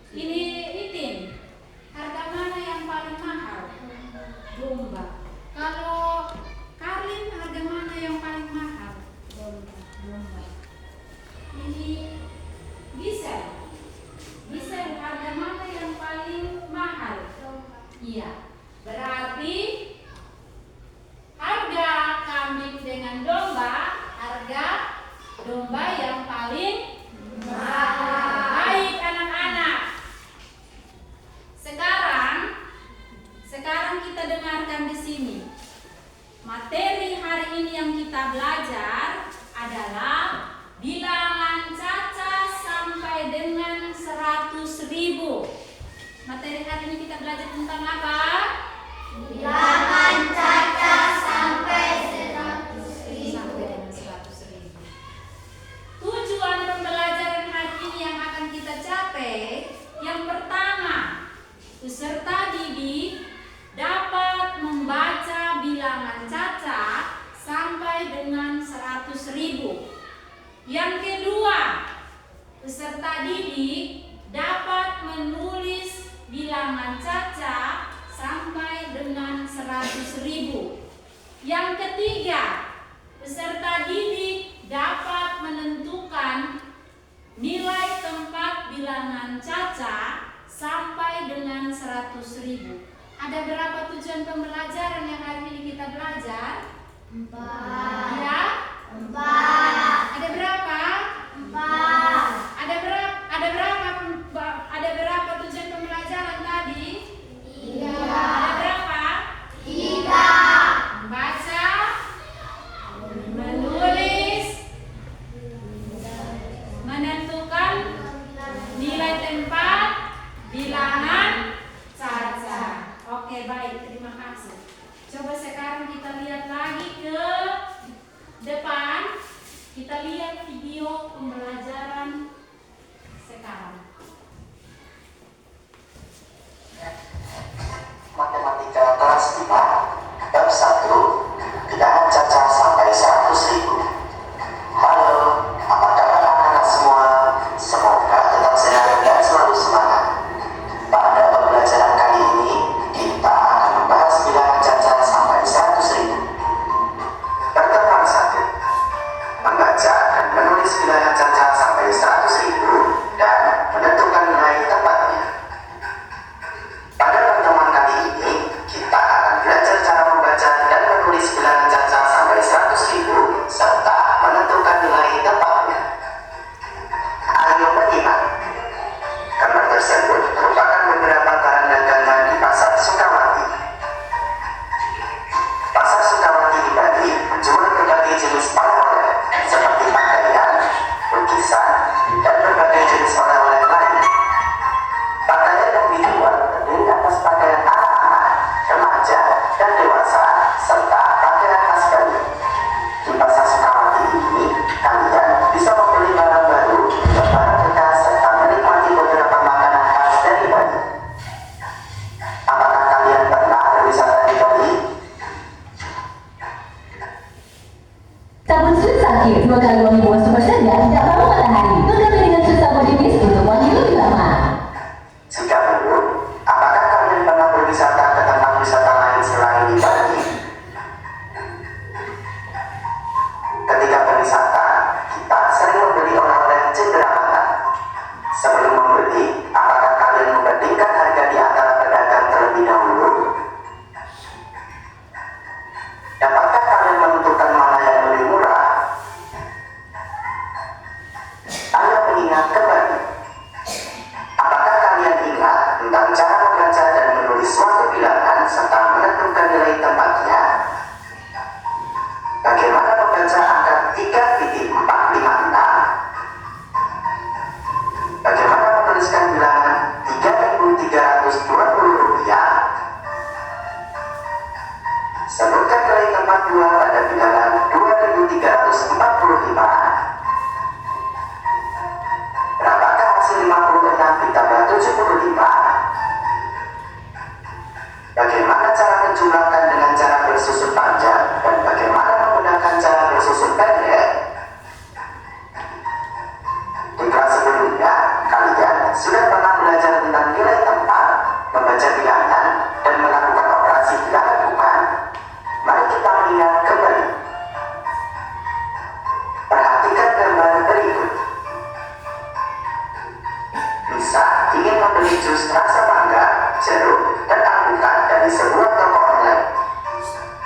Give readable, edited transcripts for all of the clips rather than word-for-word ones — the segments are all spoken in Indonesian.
Ini Itin, harga mana yang paling mahal? Domba. Kalau Karlin, harga mana yang paling mahal? Domba. Ini Gisel. Gisel, harga mana yang paling mahal? Iya. Berarti harga kambing dengan domba, harga domba yang paling mahal. Baik anak-anak. Sekarang kita dengarkan di sini. Materi hari ini yang kita belajar adalah bilangan caca sampai dengan 100.000. Materi hari ini kita belajar tentang apa? Bilangan caca sampai 100.000. Sampai dengan 100.000. Tujuan pembelajaran hari ini yang akan kita capai, yang pertama, peserta didik dapat membaca bilangan caca sampai dengan 100.000. Yang kedua, peserta didik dapat menulis bilangan caca sampai dengan 100.000. Yang ketiga, peserta didik dapat menentukan nilai tempat bilangan caca sampai dengan 100.000. Ada berapa tujuan pembelajaran yang hari ini kita belajar? 4. Ya? 4. Ada berapa? 4. Ada berapa tujuan pembelajaran tadi? 3. Ada berapa? 3. Membaca, menulis, menentukan nilai tempat bilangan caca. Oke, baik, terima kasih. Coba sekarang kita lihat lagi ke depan. Kita lihat video pembelajaran sekarang. Matematika kelas 5, bab 1, bilangan caca sampai 100.000. Halo, apa kabar anak-anak semua? Semoga tetap sehat dan selalu semangat. Pada pembelajaran kali ini, kita akan membahas bilangan caca sampai 100.000. Pertemuan 1. Membaca dan menulis bilangan caca sampai 100.000 dan menentukan nilai tempatnya. Pada pertemuan kali ini, kita akan belajar cara membaca dan menulis bilangan caca sampai 100.000 serta menentukan nilai tempatnya. Ayo menyimak. Gambar tersebut merupakan beberapa barang dagangan di Pasar Sukawati. Pasar Sukawati dibagi menjual berbagai jenis oleh-oleh seperti pakaian, lukisan, dan berbagai jenis oleh-oleh lain. Pakaian yang dijual terdiri atas pakaian anak-anak, remaja, dan dewasa, serta pakaian khas Bali. Di Pasar Sukawati ini, kalian bisa membeli barang baru dan barang bekas serta menikmati beberapa makanan khas dari Bali. Apakah kalian pernah berwisata di Bali? Sabun Sweet Sakit 2 kali wangi buah super senja tidak bau matahari. Lengkap dengan susu modifis untuk wangi lebih lama. Jika belum, apakah kalian pernah berwisata ke tempat wisata lain selain di Bali? Ketika berwisata, kita sering membeli oleh-oleh cenderamata. Sebelum membeli, apakah kalian membandingkan harga di antara pedagang terlebih dahulu? Dapatkah kalian menentukan mana yang lebih murah? Ayo mengingat kembali. Apakah kalian ingat tentang cara membaca dan menulis suatu bilangan serta menentukan nilai tempatnya? Bagaimana membaca angka 3,456? Bagaimana menuliskan bilangan 3.320 rupiah? Sebutkan nilai tempat 2 pada bilangan 2.345. Berapakah hasil 56 ditambah 75? Bagaimana cara menjumlahkan dengan cara bersusun panjang dan bagaimana menggunakan cara bersusun pendek? Di kelas sebelumnya, kalian sudah pernah belajar tentang nilai tempat, membaca bilangan, dan melakukan operasi bilangan bukan, mari kita melihat kembali. Perhatikan gambar berikut. Bisa ingin membeli jus rasa mangga, jeruk, dan alpukat dari sebuah toko online.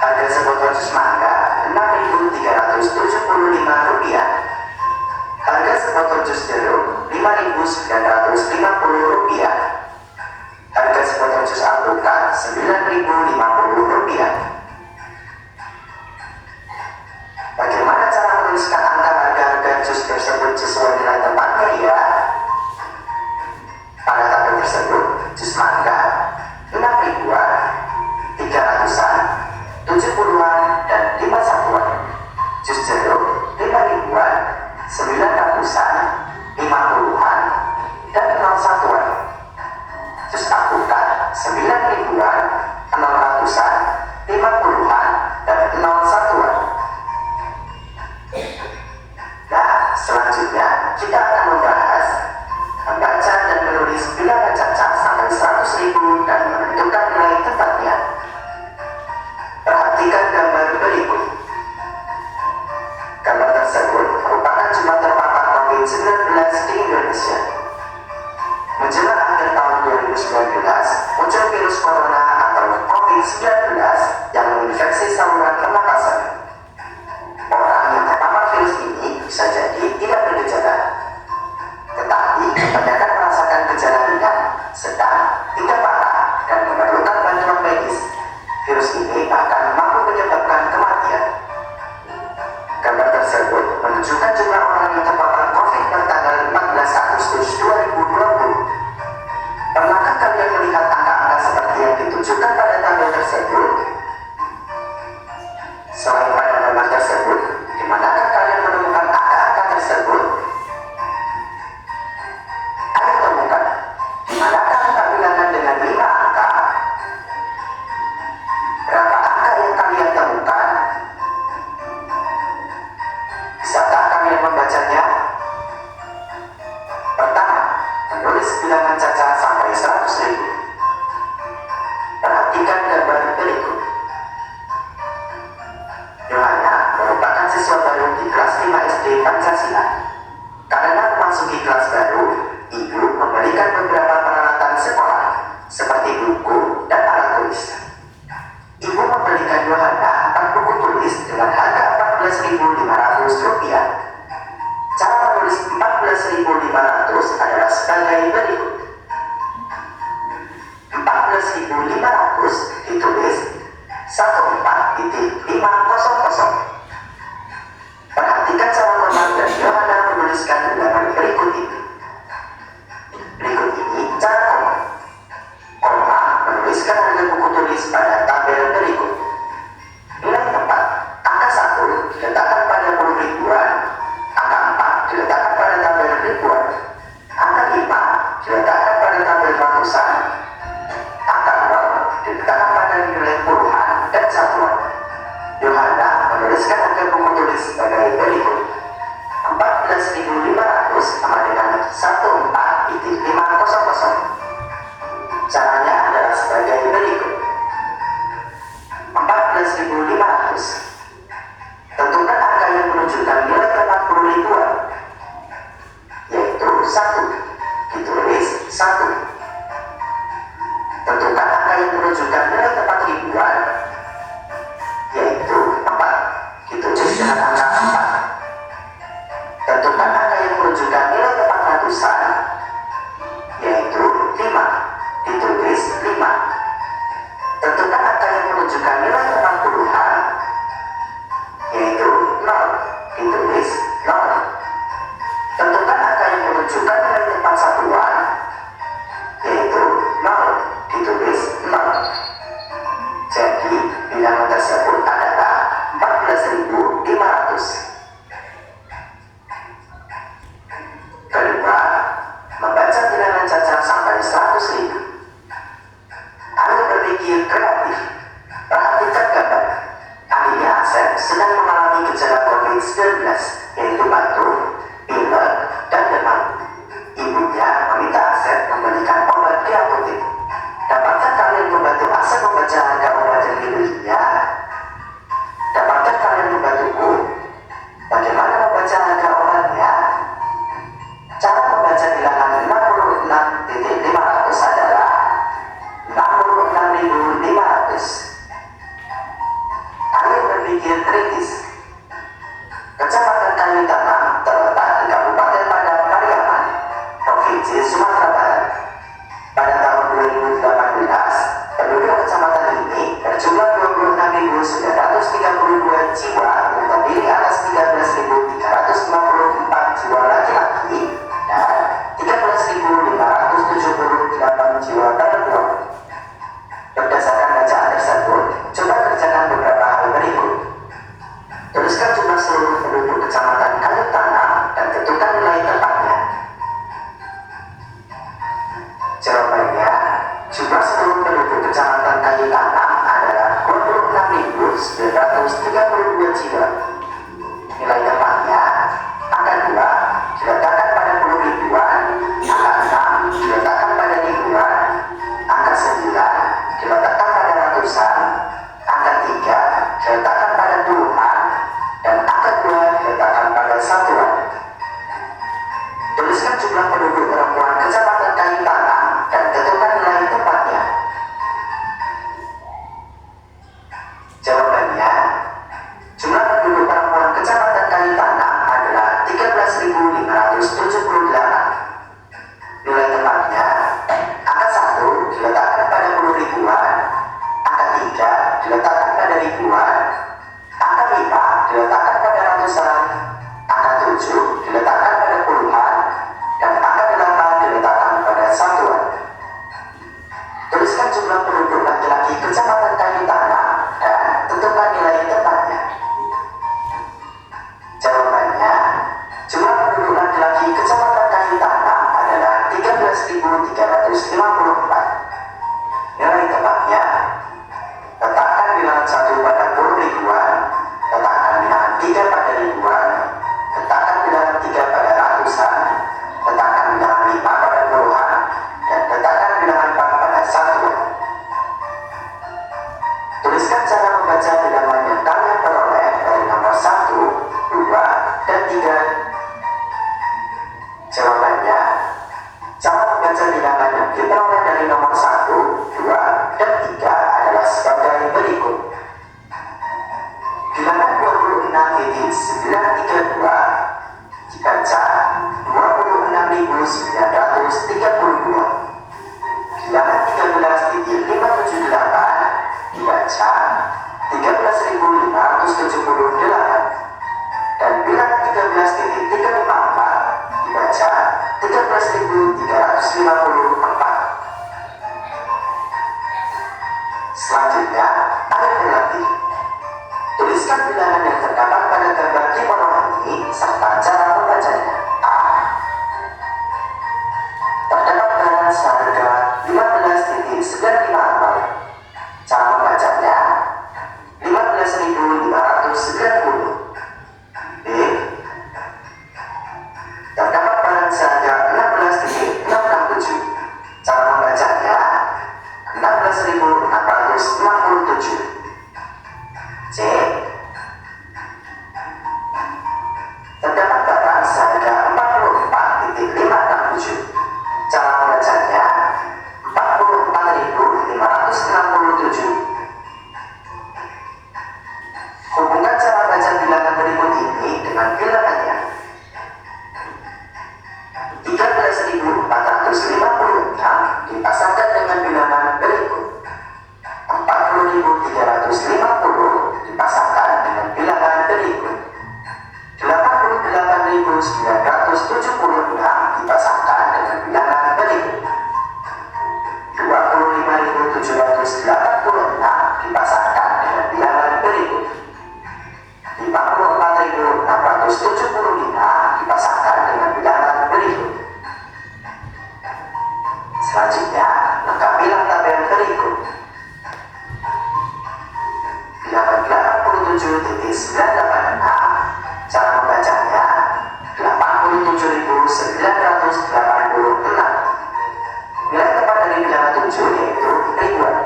Harga sebotol jus mangga Rp6.375. Harga sebotol jus jeruk Rp5.950. Harga sebotol jus alpukat Rp9.050. Bagaimana cara menuliskan angka harga-harga jus tersebut sesuai nilai tempatnya ya? Pada tabel tersebut, jus mangga 6.000-an, 300-an, 70-an, dan 51-an. Jus jeruk 5.000-an, 900-an, 50-an, dan 01-an. Jus alpukat 9.000-an, 600-an, 50-an, dan 01-an. Nah, selanjutnya kita akan membahas membaca dan menulis bilangan cacah sampai 100.000 dan menentukan nilai tempatnya. Perhatikan gambar berikut. Gambar tersebut merupakan jumlah terpapar COVID-19 di Indonesia. Menjelang akhir tahun 2019, muncul virus corona atau COVID-19 yang menginfeksi saluran pernapasan. Orang yang terpapar virus ini bisa jadi tidak bergejala, tetapi kebanyakan merasakan gejala ringan, sedang, hingga parah, dan memerlukan bantuan medis. Virus ini bahkan mampu menyebabkan kematian. Gambar tersebut menunjukkan jumlah orang yang terpapar COVID bertanggal 14 Agustus 2020. Pernahkah kalian melihat angka-angka seperti yang ditunjukkan pada tabel tersebut? Selain pada gambar tersebut, di manakah kalian menemukan angka-angka tersebut? Ayo temukan, di manakah angka bilangan dengan 5 angka? Berapa angka yang kalian temukan? Bisakah kalian membacanya? Pertama, menulis bilangan cacah sampai 100.000. Perhatikan gambar berikut. Yohana merupakan siswa baru di kelas 5 SD Pancasila. Karena memasuki kelas baru, ibu memberikan beberapa peralatan sekolah, seperti buku dan alat tulis. Ibu membelikan Yohana 4 buku tulis dengan harga Rp14.500. Cara menulis Rp14.500 adalah sebagai berikut. 14.500 ditulis 14.500. Perhatikan cara Mama dan Yohana menuliskan bilangan berikut ini. Berikut ini cara koma. Koma menuliskan harga buku tulis pada tabel berikut. Nilai tempat, angka 1 diletakkan pada puluh ribuan, angka 4 diletakkan pada tabel ribuan, angka 5 diletakkan pada tabel ratusan, angka 0 diletakkan pada nilai puluhan dan satuan. Yohana menuliskan harga buku tulis sebagai berikut. 14.500 sama dengan 14.500. Caranya adalah sebagai berikut. 14.500. Tentukan angka yang menunjukkan nilai tempat puluh ribuan, yaitu 1. Ditulis 1. Tentukan angka yang menunjukkan nilai tempat ribuan, yaitu 4. Ditulis dengan angka 4. Tentukan angka yang menunjukkan nilai tempat ratusan, yaitu 5. Ditulis 5. Tentukan angka yang menunjukkan nilai tempat puluhan, yaitu 0. Ditulis 0. Tentukan angka yang menunjukkan nilai tempat satuan, yaitu 0. Ditulis 0. Jadi bilangan tersebut adalah 14.500. jumlah penduduk perempuan Kecamatan Kayu Tangan dan tentukan nilai tempatnya. Jawabannya, jumlah penduduk perempuan Kecamatan Kayu Tangan adalah 13.578. Nilai tempatnya, angka 1 diletakkan pada puluh ribuan, angka 3 diletakkan pada ribuan, angka 5 diletakkan pada ratusan, angka 7 diletakkan pada puluhan, dan angka 8 diletakkan pada satuan. Tuliskan jumlah penduduk laki-laki Kecamatan Kayu Tangan dan tentukan nilai tempatnya. Jawabannya, jumlah penduduk laki-laki Kecamatan Kayu Tangan adalah 13.354. Nilai tempatnya, letakkan bilangan 1 pada puluh ribuan, letakkan bilangan 3 pada ribuan, letakkan bilangan 3 pada ratusan, letakkan bilangan 5 pada puluhan, dan letakkan bilangan 4 pada satuan. Tuliskan cara membaca bilangan yang kalian peroleh dari nomor 1, 2, dan 3. Jawabannya, cara membaca bilangan yang diperoleh dari nomor 1, 2, dan 3 adalah sebagai berikut. Bilangan 26,932 dibaca 26.932. Bilangan 13,578 dibaca 13.578. Dan bilangan 13,354 dibaca 13.354. Selanjutnya, ayo berlatih. Tuliskan bilangan yang terdapat pada gambar di bawah ini serta cara membacanya. A. Terdapat barang seharga 15.954. Cara membacanya 15.590. B. Terdapat barang seharga 16.667. Cara membacanya 16.667. C. Terdapat barang seharga 44.567. Cara membacanya 44.567. Hubungkan cara baca bilangan berikut ini dengan bilangannya. 13.456 dipasangkan dengan bilangan berikut. 40.350 dipasangkan dengan bilangan berikut. 88.976 dipasangkan dengan bilangan berikut. 25.786 dipasangkan dengan bilangan berikut. 54.675 dipasangkan dengan bilangan berikut. Selanjutnya, lengkapilah tabel berikut. Bilangan 87.986, cara membacanya 87.986. Nilai tepat dari bilangan 7 yaitu ribuan.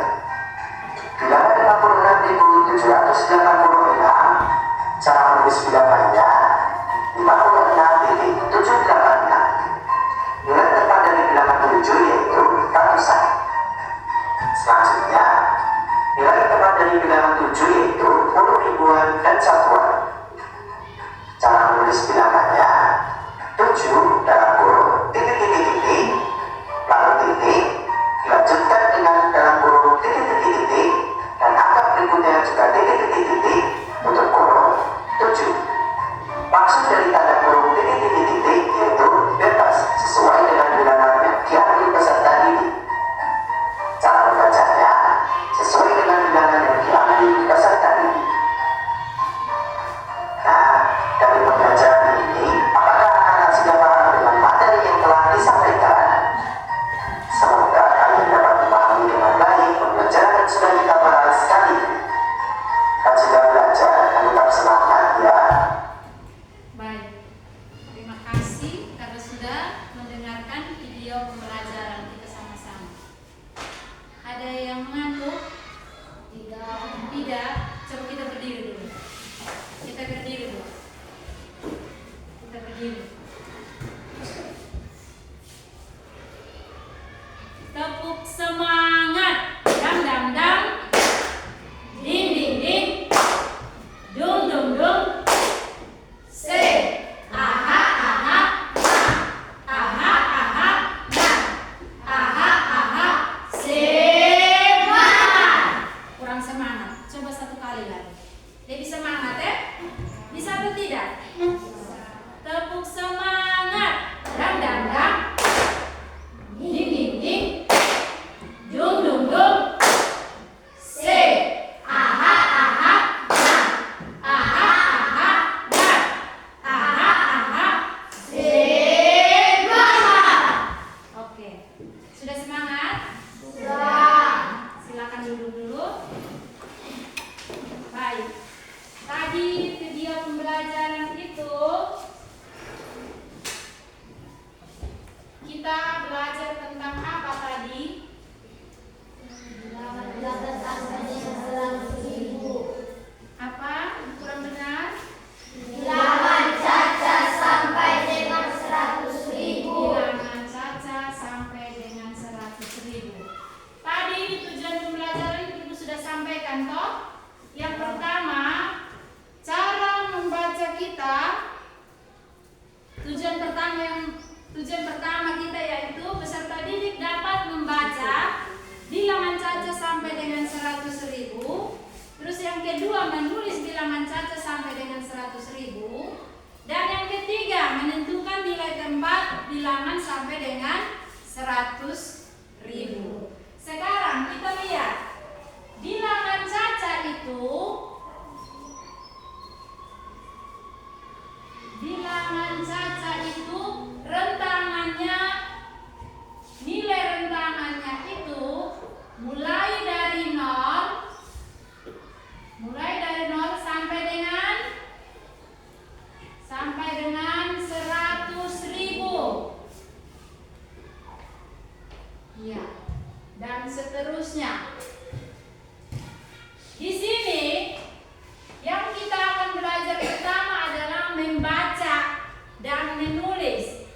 Bilangan 56.786, cara menulis bilangannya 56.786. Nilai tepat dari bilangan 7 yaitu ratusan. Selanjutnya, nilai tepat dari bilangan 7 yaitu puluh ribuan dan satuan. Cara menulis bilangannya 7 dalam kurung titik, lalu titik, dilanjutkan dengan dalam kurung titik, dan angka berikutnya juga titik, tutup kurung 7. Maksud dari tanda kurung titik yaitu bebas sesuai dengan bilangan yang diambil peserta didik. Cara membacanya sesuai dengan bilangan yang diambil peserta didik. Nah, dari pembelajaran ini, apakah anak-anak sudah paham dengan materi yang telah disampaikan? Semoga kalian dapat memahami dengan baik pembelajaran yang sudah kita bahas kali ini. Rajinlah belajar dan tetap semangat ya. Baik, terima kasih karena sudah mendengarkan video pembelajaran kita sama-sama. Ada yang mengantuk? Tidak. Coba kita berdiri dulu. Kita berdiri. semangat. Dang dang dang. Ding ding ding. Dung dung dung. Se. Aha aha. Aha aha. Aha aha. Semangat. Kurang semangat. Coba satu kali lagi. Lebih semangat ya? Bisa atau tidak? Tepuk semangat. Dang dang dang. Ding ding ding. Dung dung dung. Se. Aha aha. Aha aha. Aha aha. Semangat. Oke. Sudah semangat? Silakan duduk dulu. Baik. Tadi video pembelajaran itu kita belajar tentang apa tadi? Apa? Kurang benar? Bilangan caca sampai dengan 100.000. Bilangan caca sampai dengan 100.000. Tadi tujuan pembelajaran Ibu sudah sampaikan toh? Yang pertama, cara membaca kita. Tujuan pertama kita yaitu peserta didik dapat membaca bilangan caca sampai dengan 100.000. Terus yang kedua, menulis bilangan caca sampai dengan 100.000. Dan yang ketiga, menentukan nilai tempat bilangan sampai dengan 100.000. Sekarang kita lihat bilangan caca itu. Bilangan caca itu rentangannya, nilai rentangannya itu mulai dari 0 sampai dengan 100.000. Ya, dan seterusnya. Di sini yang kita akan belajar pertama adalah membaca dan menulis.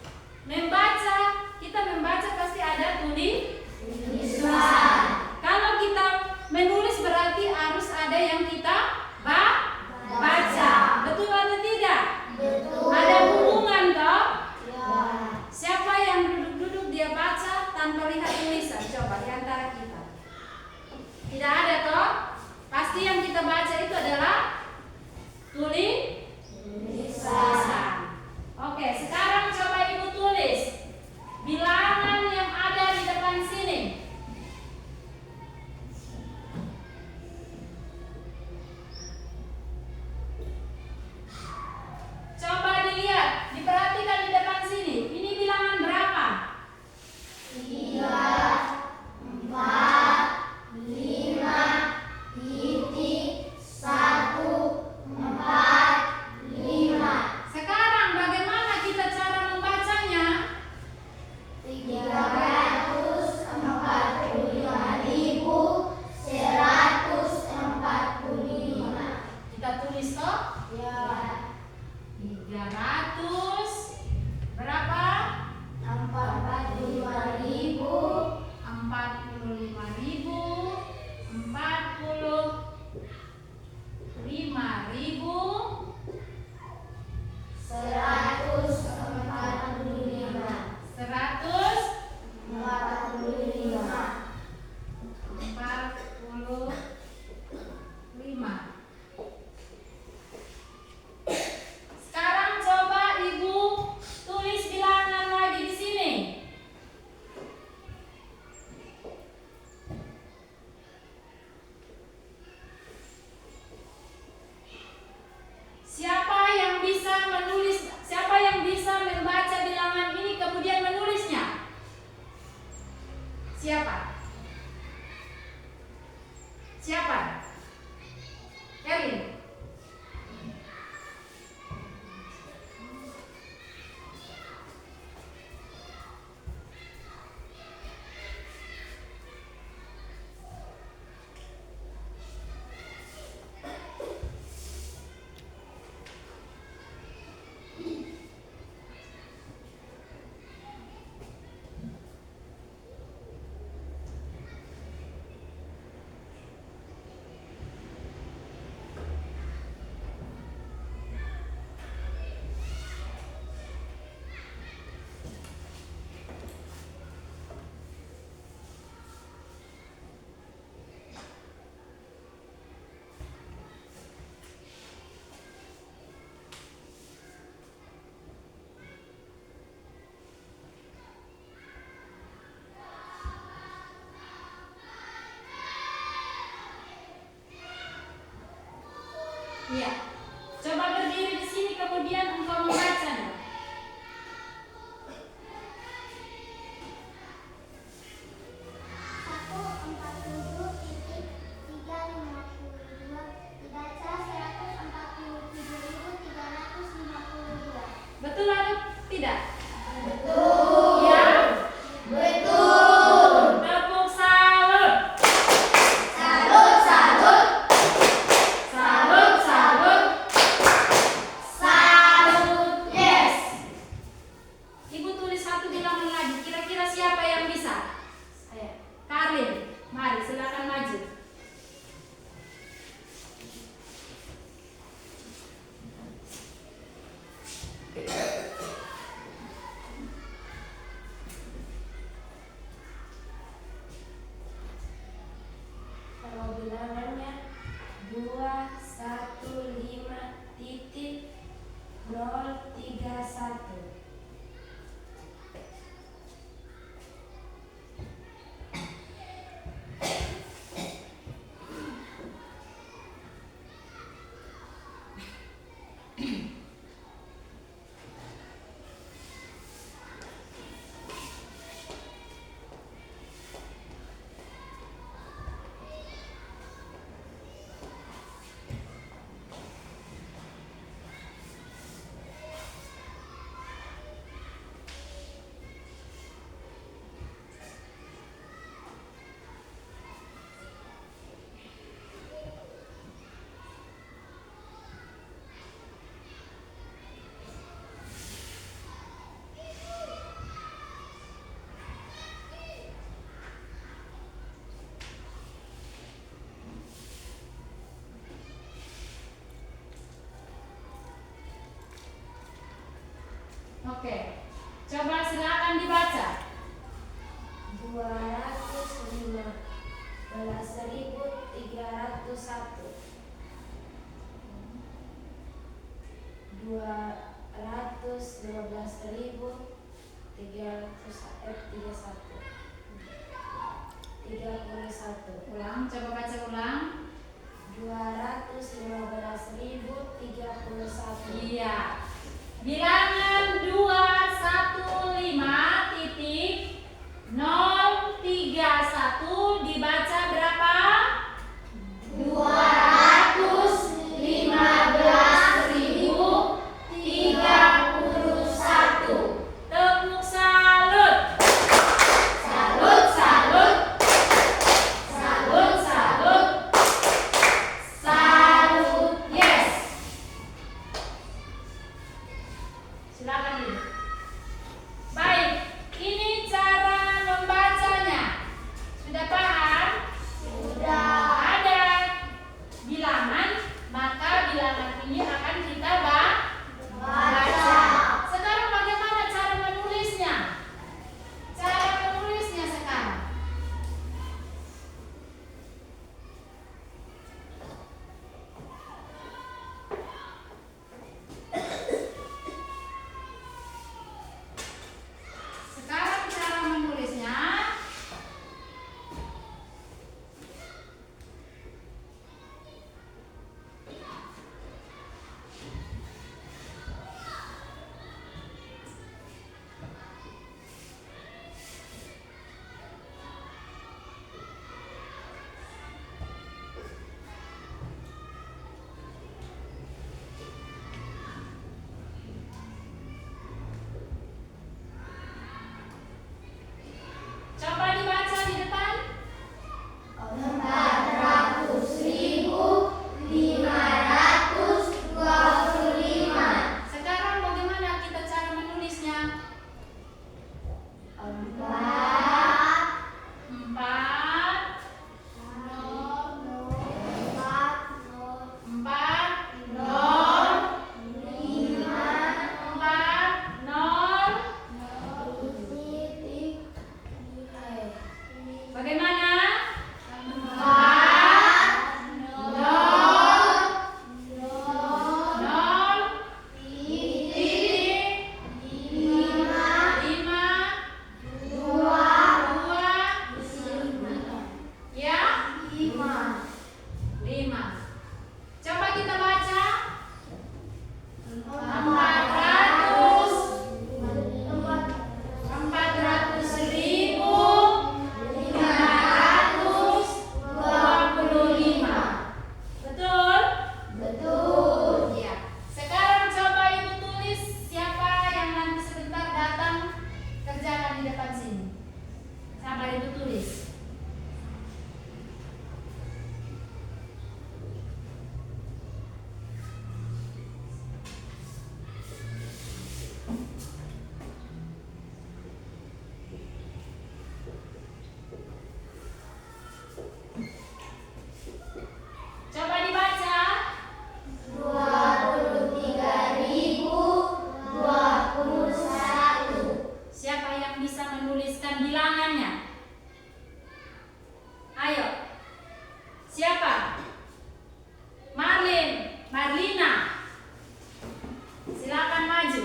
Kita membaca pasti ada tulisan. Kalau kita menulis berarti harus ada yang kita baca. Betul atau tidak? Betul. Ada hubungan toh? Ya. Siapa yang duduk-duduk dia baca tanpa lihat tulisan? Coba di antara kita. Tidak ada toh? Pasti yang kita baca itu adalah tulisan. Oke, sekarang coba Ibu tulis bilangan yang ada di depan sini. Coba dilihat, diperhatikan di depan sini. Ini bilangan berapa? 3, 4, 5, titik, 1, 4, 5. Sekarang bagaimana kita cara membacanya? 345.145. Kita tulis toh? Ya. 300 berapa? 45.000. 145. Sekarang coba Ibu tulis bilangan lagi di sini. Siapa yang bisa membaca bilangan ini kemudian menulisnya? Siapa? Erin. Coba silakan dibaca. 215.301. 215.331. Ulang, coba baca ulang. 215.031. Iya. Bilangan 215.031 dibaca berapa? 215.031. Tepuk salut. Salut, salut, Salut, salut. salut. Yes. Silakan dulu. Baik, ini cara membacanya. Sudah paham? Sudah. Ada bilangan, maka bilangan ini akan kita baca. Sekarang bagaimana cara menulisnya? Cara menulisnya sekarang. Sekarang cara menulisnya. Coba dibaca di depan. 400.525. Sekarang bagaimana kita cara menulisnya? 4 bagaimana? 0,5 ya? 5. Coba kita baca. 400.525. Betul? Betul. Iya. Sekarang coba Ibu tulis siapa yang nanti sebentar datang kerjakan di depan sini. Coba Ibu tulis. Coba dibaca. 23.021. Siapa yang bisa menuliskan bilangannya? Ayo. Siapa? Marlina. Silakan maju.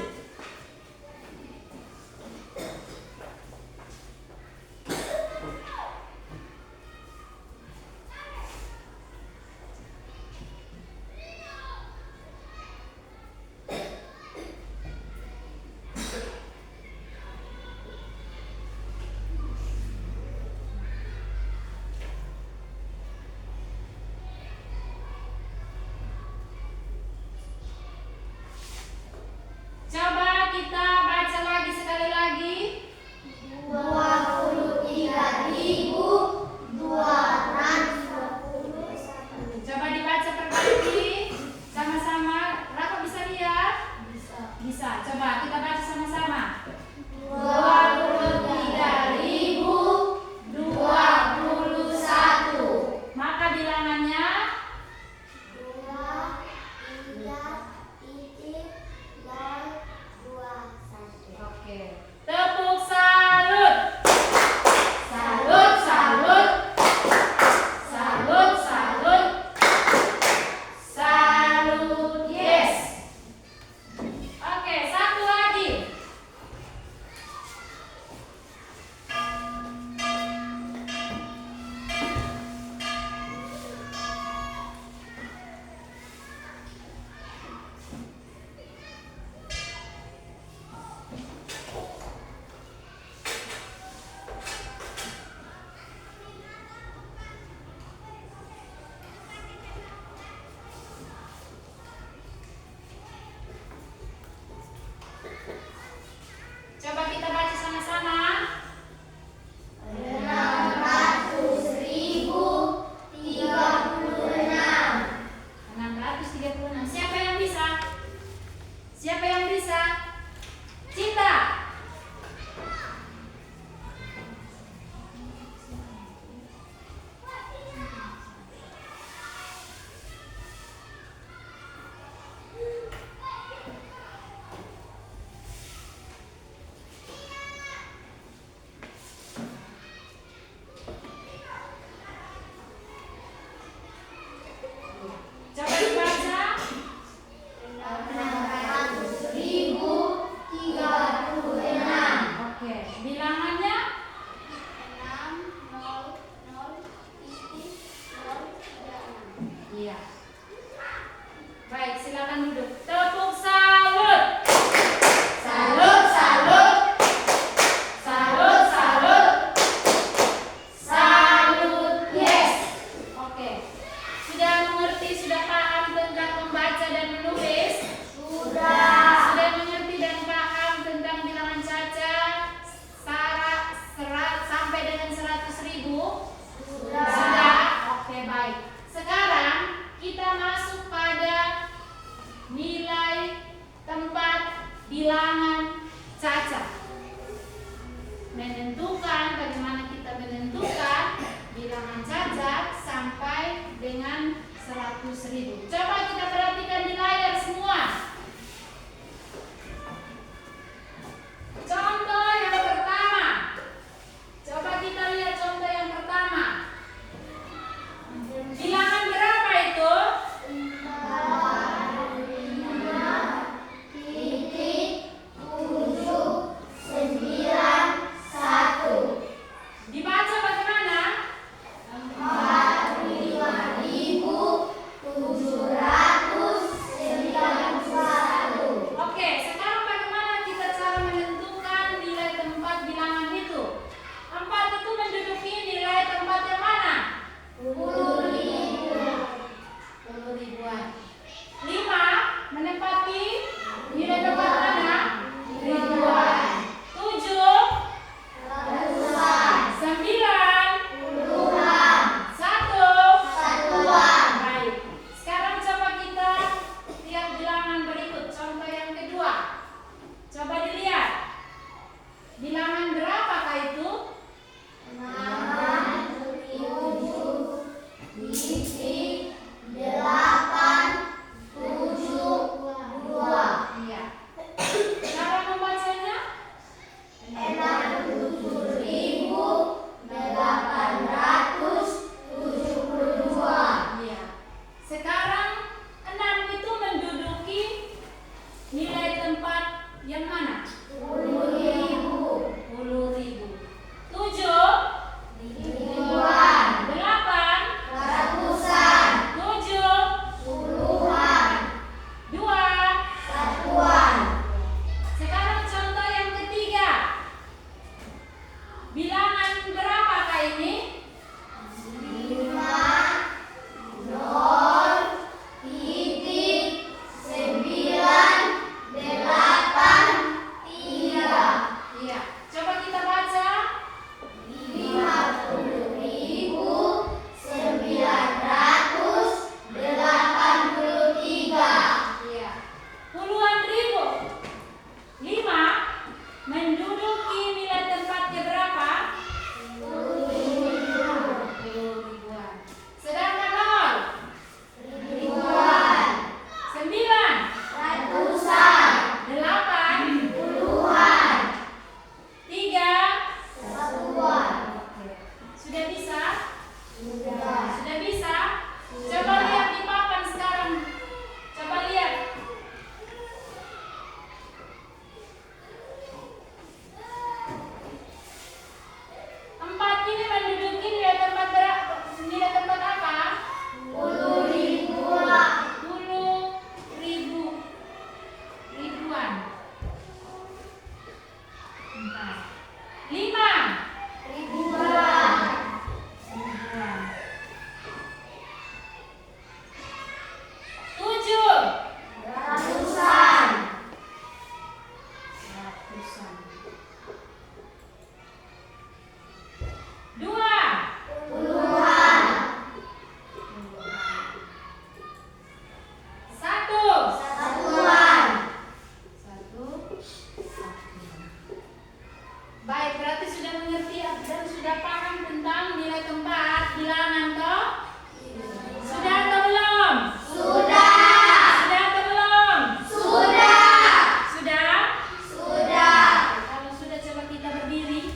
bagaimana kita menentukan bilangan cacat sampai dengan 100.000. Coba kita perhatikan di layar semua. Contoh yang pertama. Coba kita lihat contoh yang pertama. Bilangan berapa itu? 5,791. Dibaca bagaimana? 45.791. Oke, sekarang bagaimana kita cara menentukan nilai tempat bilangan itu? 4 itu menduduki nilai tempat yang mana? 10 ribuan. 5 menempati nilai tempat mana? Ribuan. 7 Ratusan. 9 Puluhan. 1 Satuan. Baik. Sekarang coba kita lihat bilangan berikut. Contoh yang kedua. Coba dilihat. Bilangan berapakah itu? 6,782. Iya. Cara membacanya? 67.872. Iya. Sekarang 6 itu menduduki nilai tempat yang mana? 10.000. 10.000. 7 Ribuan. 8 Ratusan. 7 Puluhan. 2. Satuan. Sekarang contoh yang ketiga. Bilangan berapakah ini? 5,0,983. Iya. Coba kita baca. 50.983. Iya. Puluhan ribu. 5 menduduki nilai tempatnya berapa? 10 ribuan. Sedangkan 0 Ribuan. 9 Ratusan. 8 Puluhan. 3. Satuan. Sudah bisa? Sudah. Sudah bisa? Coba lihat di papan sekarang. Coba lihat. Empat ini menduduki nilai tempat berapa? Nilai tempat apa? 10.000. 10.000. Ribuan. 5 Ribuan. ribuan. 7 Ratusan. ratusan. 2 Puluhan. 1 Satuan. 1. Baik, berarti sudah mengerti dan sudah paham tentang nilai tempat bilangan toh? Sudah atau belum? Sudah. Sudah atau belum? Sudah. Sudah? Sudah. Kalau sudah, coba kita berdiri.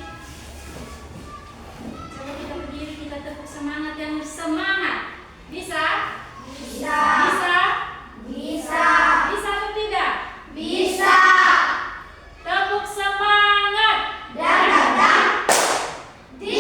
Coba kita berdiri, kita tepuk semangat yang semangat. Bisa? Bisa. Bisa? Bisa. Bisa atau tidak? Bisa. Tepuk semangat. Dan. Di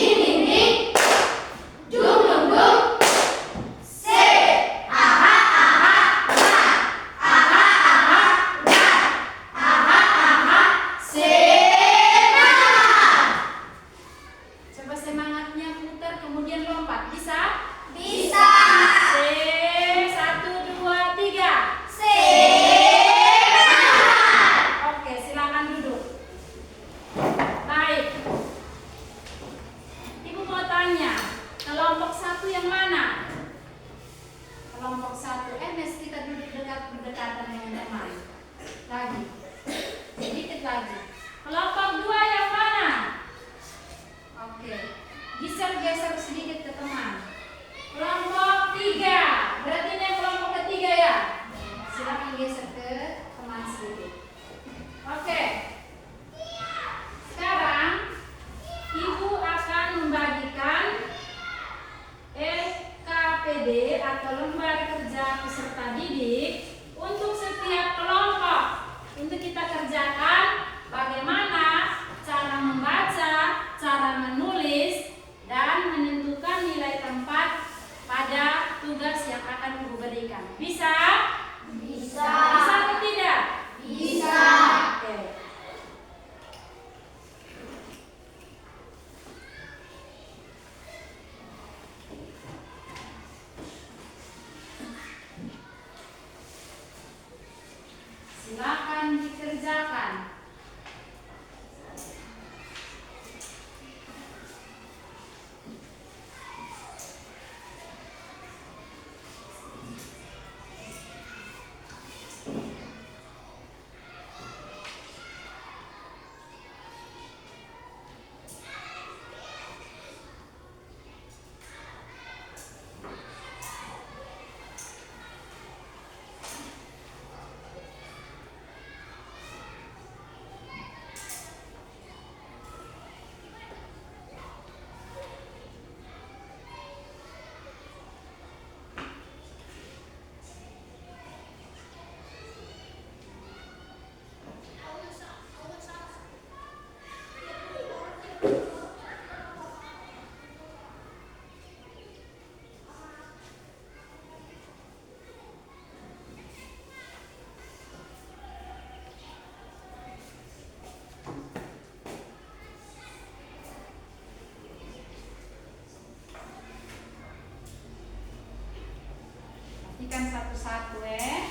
Buktikan satu-satu ya.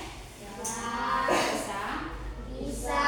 Bisa. Bisa.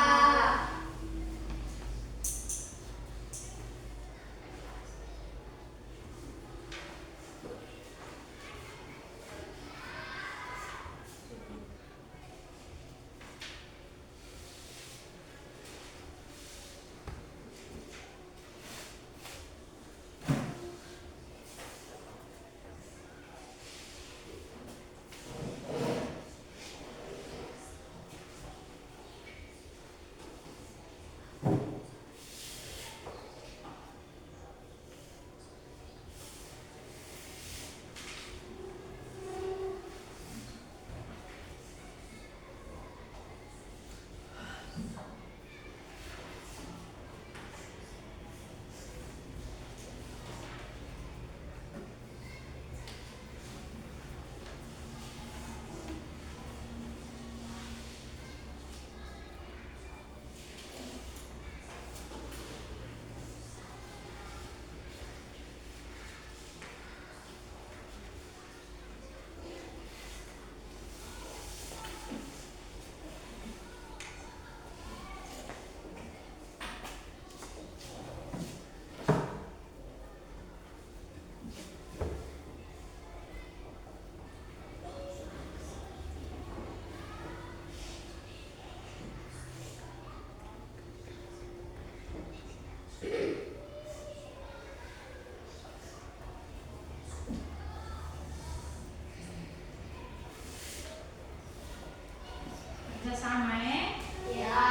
Kerjasama ya. Ya.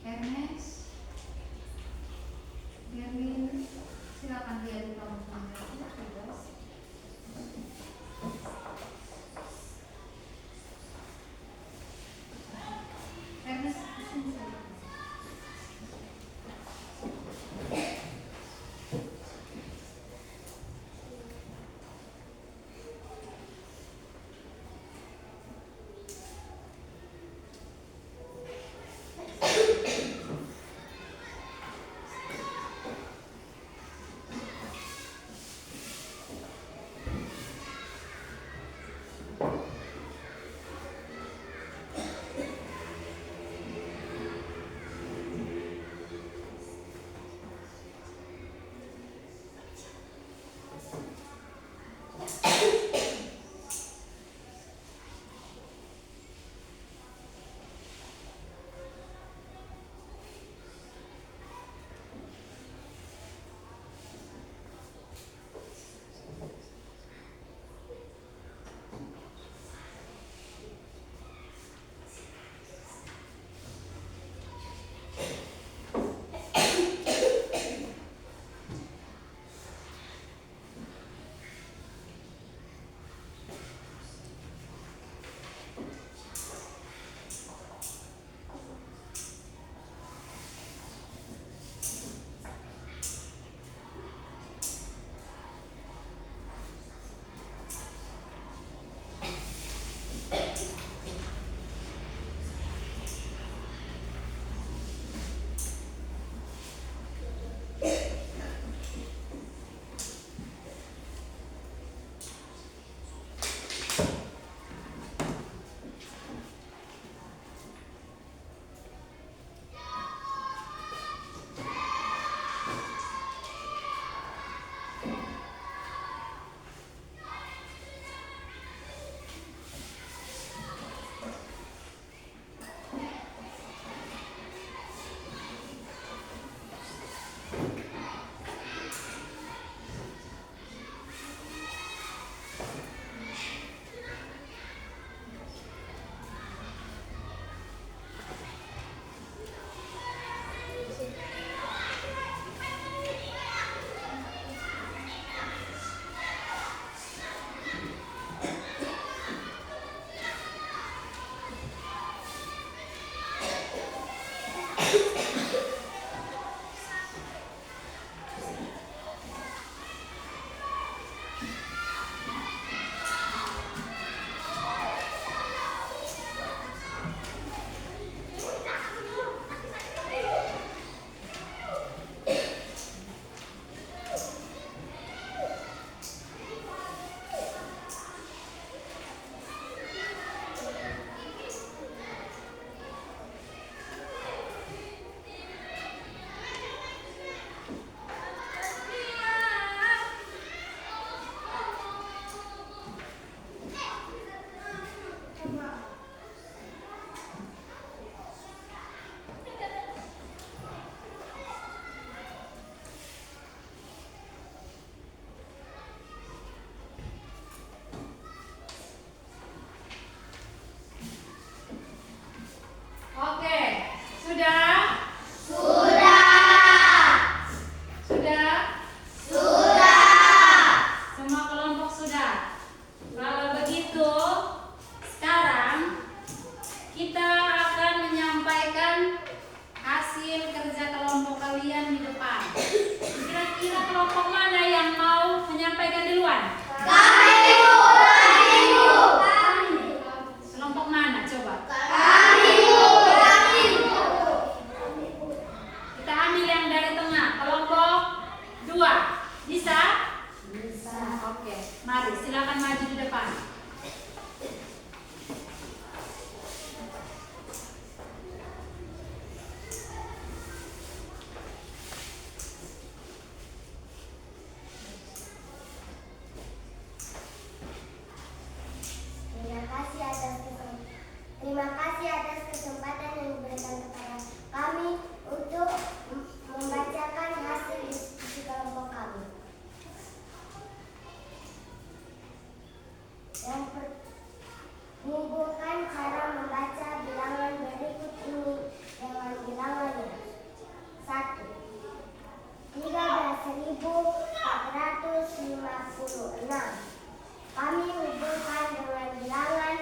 Ernest, Gerlin, silakan lihat di kamu tugas. Ernest, sini. Kami hubungkan dengan bilangan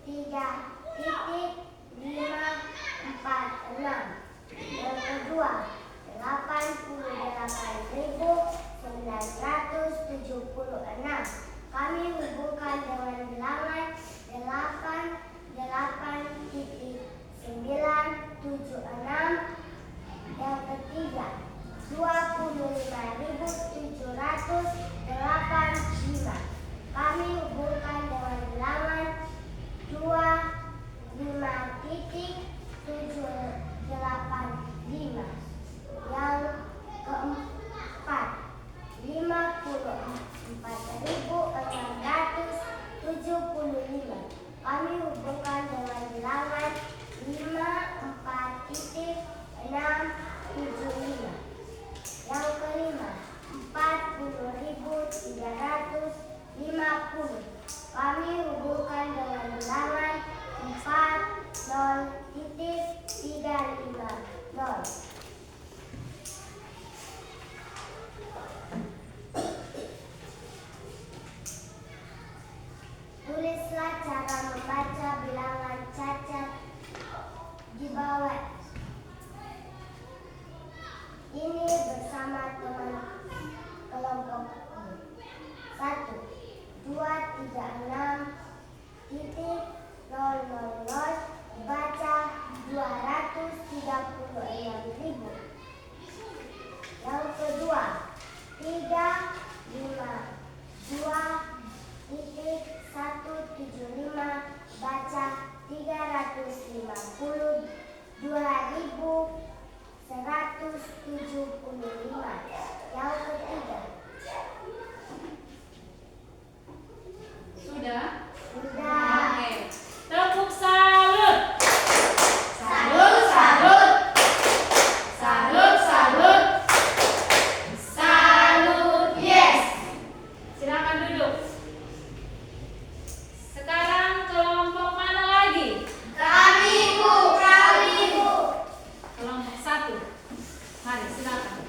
13.546. Yang kedua, 88.976. Kami hubungkan dengan bilangan 88.976. Yang ketiga, 25.785. Kami hubungkan dengan bilangan 25.785. Yang keempat, 54.675. Kami hubungkan dengan bilangan 54.675. Yang kelima, 40.350. Kami hubungkan dengan bilangan 40.350. Tulislah cara membaca bilangan cacat di bawah ini bersama teman kelompokmu. 1, 236.000 dibaca 236.000. Yang kedua, 352.175 baca 352.175. Yang ketiga, Sudah? sudah. Oke. Tepuk salut. Salut, salut. Salut, salut. Salut, yes. Silakan duduk. Sekarang kelompok mana lagi? Kami, Bu. Kelompok 1. Mari, silakan.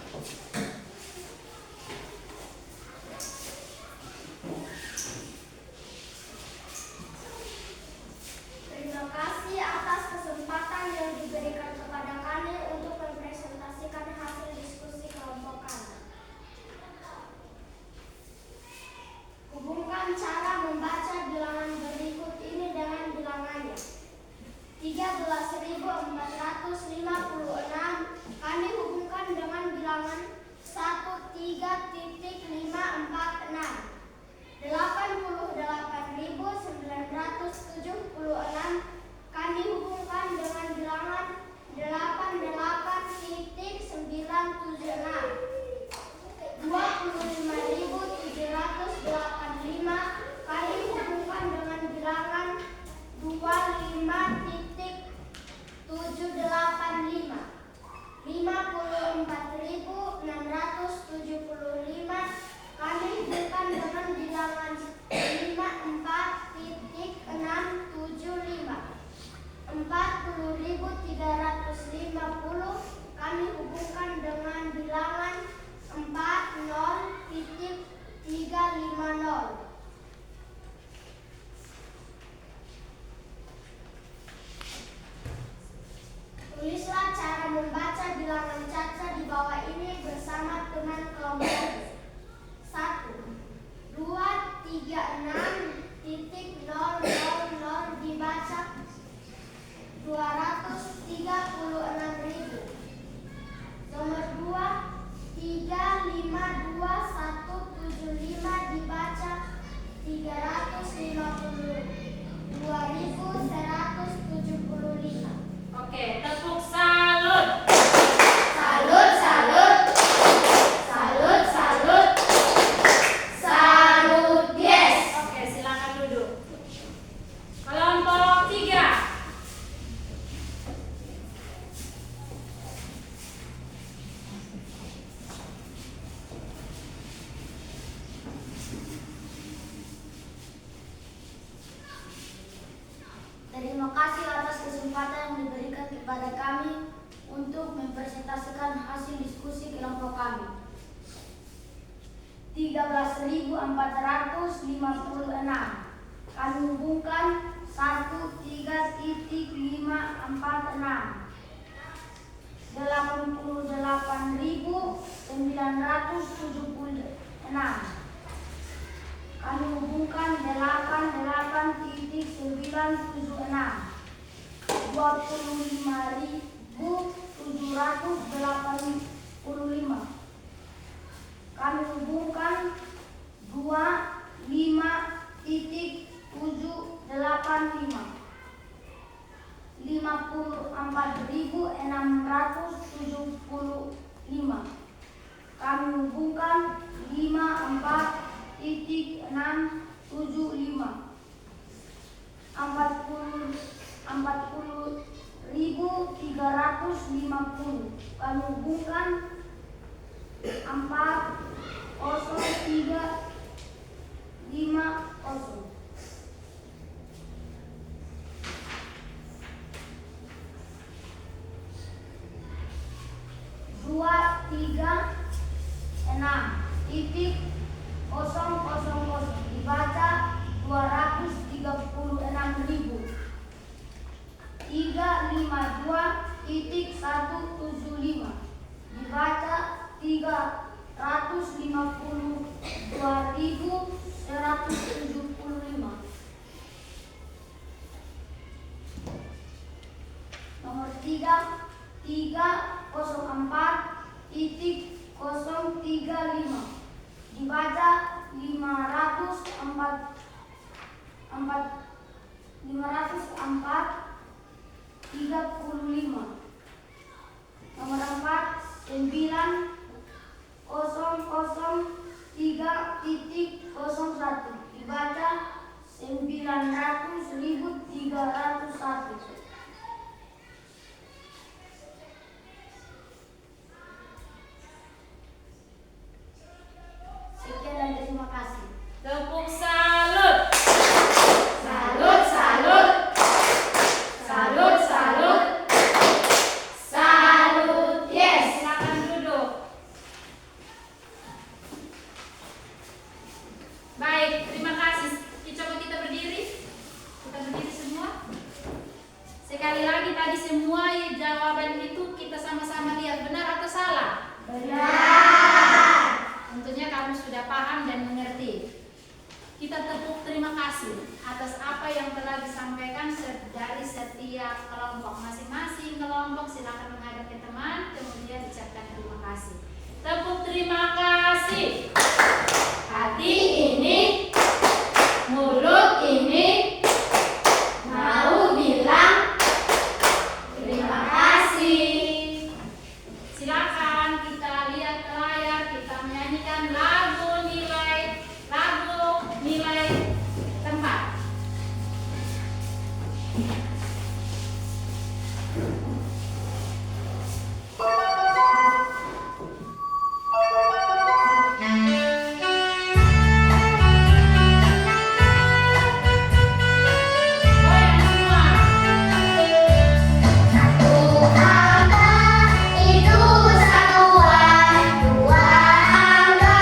Terima kasih atas kesempatan yang diberikan kepada kami untuk mempresentasikan hasil diskusi kelompok kami. Hubungkan cara membaca bilangan berikut ini dengan bilangannya. 13.456 kami hubungkan dengan bilangan 13.546. 88.976 kami hubungkan dengan bilangan 88.976. 25.785 kami hubungkan dengan bilangan 25.785. 54.675 kami hubungkan dengan bilangan 54.675. 40.350 kami hubungkan dengan bilangan 40.350. Tulislah cara membaca bilangan caca di bawah ini bersama teman kelompokmu. 1, 236.000 dibaca 236.000. Nomor 2, 352.175 dibaca 352.175. Oke, tepuk salut. Salut, salut. Salut, salut. Salut, yes. Oke, silakan duduk. Kelompok 3. Terima kasih atas kesempatan yang diberikan kepada kami untuk mempresentasikan hasil diskusi kelompok kami. 13.456. Kami hubungkan 13.546. 88.976. Kami hubungkan 88.976. 25.785. Kami hubungkan 25.785. 54.675. Kami hubungkan 54.675. 40.350. Kami hubungkan 40350. 236.000 dibaca 236.000. 352.175 dibaca 352.175. Nomor 304.035 dibaca 504.35. Nomor 4.903.01 dibaca 900.301. Sekian dan terima kasih. Tepuk salut. Salut, salut. Salut, salut. Salut. Yes, silakan duduk. Baik, terima kasih. Coba kita berdiri. Kita berdiri semua. Sekali lagi tadi semua jawaban itu kita sama-sama lihat benar atau salah? Benar. Tentunya kamu sudah paham dan mengerti. Kita tepuk terima kasih atas apa yang telah disampaikan dari setiap kelompok. Masing-masing kelompok silakan menghadap ke teman, kemudian ucapkan terima kasih. Tepuk terima kasih. Hati ini, mulut ini mau bilang terima kasih. Silakan kita lihat ke layar, kita menyanyikan lagu nilai tempat. Satu angka itu satuan, dua angka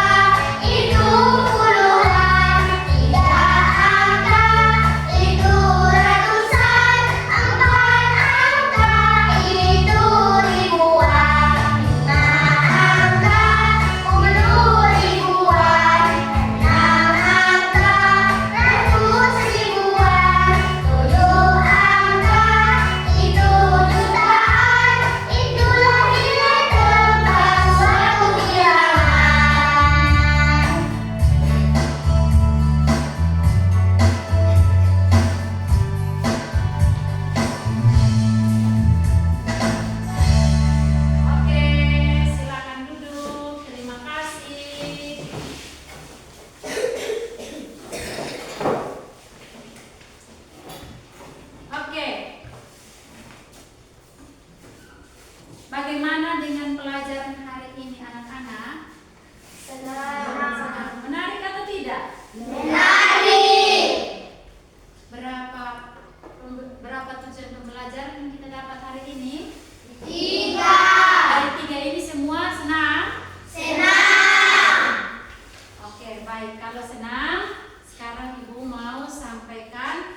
Baik, kalau senang, sekarang Ibu mau sampaikan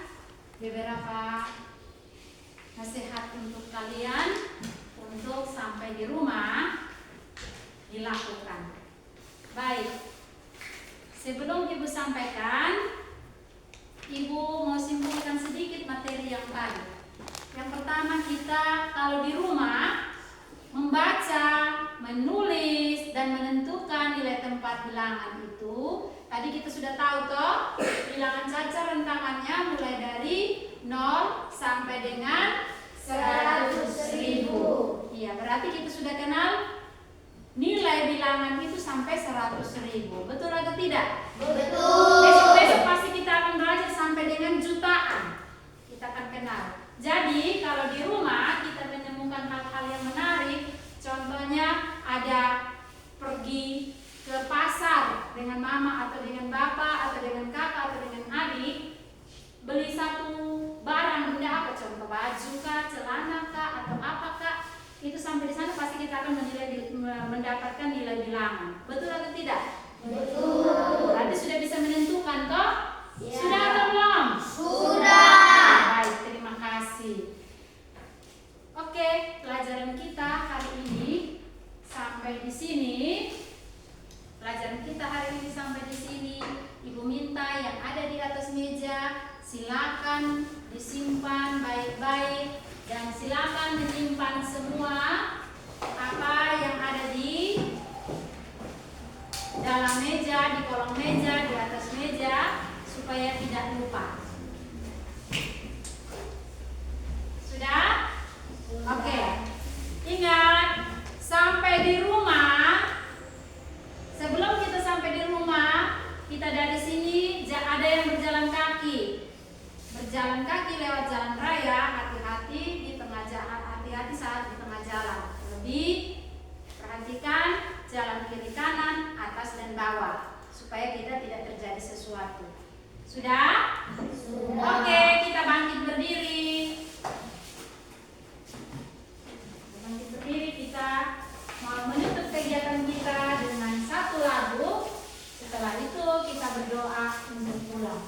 beberapa nasihat untuk kalian untuk sampai di rumah dilakukan. Baik, sebelum Ibu sampaikan, Ibu mau simpulkan sedikit materi yang tadi. Yang pertama, kita kalau di rumah membaca, menulis, dan menentukan nilai tempat bilangan itu. Tadi kita sudah tahu toh, bilangan caca rentangannya mulai dari 0 sampai dengan 100.000. Iya, berarti kita sudah kenal nilai bilangan itu sampai 100.000. Betul atau tidak? Betul. Besok-besok pasti kita akan belajar sampai dengan jutaan. Kita akan kenal. Jadi kalau di rumah kita menemukan hal-hal yang menarik, contohnya ada pergi ke pasar dengan mama atau dengan bapak atau dengan kakak atau dengan adik, beli satu barang, benda apa, contoh baju kah, celana kah, atau apakah, itu sampai di sana pasti kita akan mendapatkan nilai bilangan. Betul atau tidak? Betul. Berarti sudah bisa menentukan toh? Ya. Sudah atau belum? Sudah. Baik, terima kasih. Oke, pelajaran kita hari ini sampai di sini. Pelajaran kita hari ini sampai di sini. Ibu minta yang ada di atas meja silakan disimpan baik-baik dan silakan disimpan semua apa yang ada di dalam meja, di kolong meja, di atas meja supaya tidak lupa. Sudah? Oke. Ingat, sampai di rumah, sebelum kita sampai di rumah, kita dari sini ada yang berjalan kaki. Berjalan kaki lewat jalan raya, hati-hati di tengah jalan, hati-hati saat di tengah jalan. Lebih perhatikan jalan kiri kanan, atas dan bawah supaya kita tidak terjadi sesuatu. Sudah? Sudah. Oke, kita bangkit berdiri. Bangkit berdiri, kita mau menutup kegiatan kita dengan satu lagu. Setelah itu kita berdoa untuk pulang.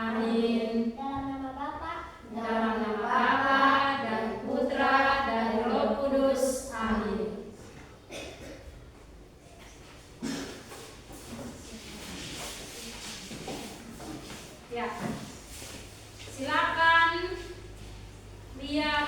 Amin. Dalam nama Bapa Dalam nama Bapa dan Putra dan Roh Kudus. Amin. Ya, silakan lihat